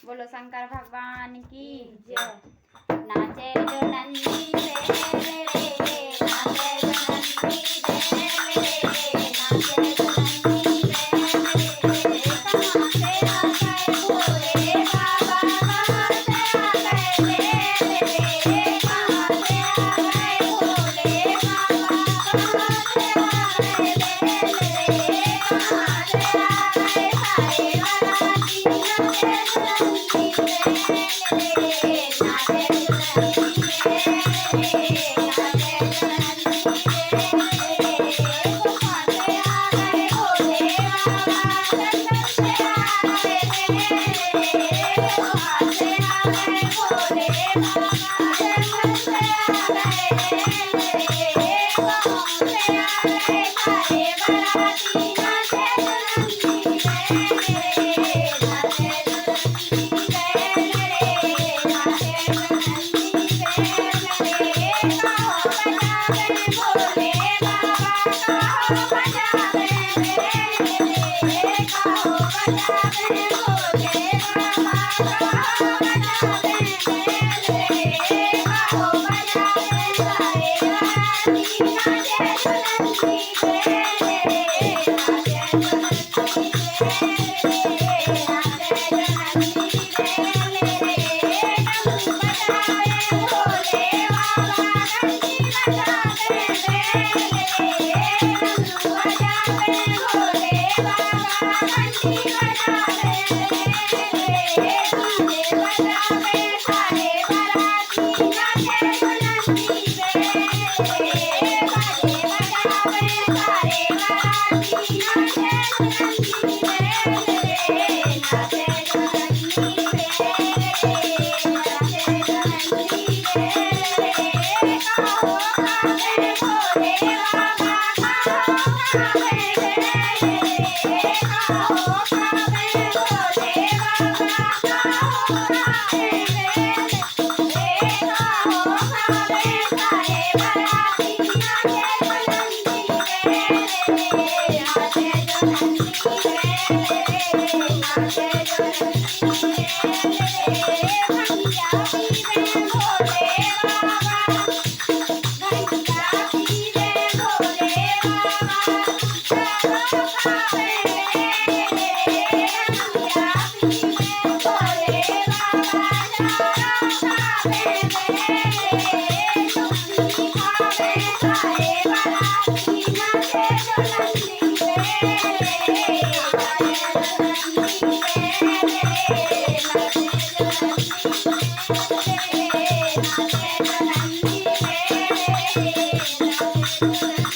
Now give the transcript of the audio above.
बोलो शंकर भगवान की जय। नाचे जो नंदी रे रे रे, नाचे जो नंदी रे रे रे, नाचे जो नंदी रे रे रे, कहाँ से आ गए भोले बाबा, कहाँ से आ गए रे रे रे, कहाँ से आ गए भोले बाबा, कहाँ से आ गए रे रे, कहाँ से आ गए सारे बाराती, नाचे जो नंदी रे रे रे, नाचे जो नंदी रे रे रे, नाचे जो नंदी रे रे रे, कहाँ से आ गए भोले बाबा, जंगल से आ गए रे रे, कहाँ से आ गए भोले बाबा, जंगल से आ गए रे रे, कहाँ से आ गए सारे बाराती, नाचे जो नंदी रे रे, नाचे जो नंदी रे रे, नाचे जो नंदी रे रे, कहो बजावे भोले बाबा, कहो बजावे रे रे, कहो बजावे भोले बाबा, कहो बजावे रे रे, कहो बजावे सारे बाराती, नाचे जो नंदी रे रे, नाचे जो नंदी रे रे, नाचे जो नंदी रे रे, डमरू बजावे भोले बाबा, घंटी बजावे रे रे, डमरू बजावे भोले बाबा, घंटी बजावे रे रे, बाजे बजावे सारे बाराती, नाचे जो नंदी रे रे, बाजे बजावे सारे बाराती, नाचे जो नंदी रे रे, नाचे जो नंदी रे रे, नाचे जो नंदी रे रे, कहो खावे भोले बाबा, कहो खावे रे रे, कहो खावे भोले बाबा, कहो खावे रे रे, कहो खावे सारे बाराती, नाचे जो नंदी रे रे, नाचे जो नंदी रे रे, नाचे जो नंदी रे रे, भंगिया पीवे भोले बाबा, भंगिया पीवे भोले बाबा, चलो खावे रे रे, भंगिया पीवे भोले बाबा, चलो खावे रे रे, चुटकी खावे सारे बाराती, नाचे जो नंदी रे रे, नाचे जो नंदी रे रे, नाचे जो नंदी रे रे, नाचे जो नंदी रे रे, नाचे जो नंदी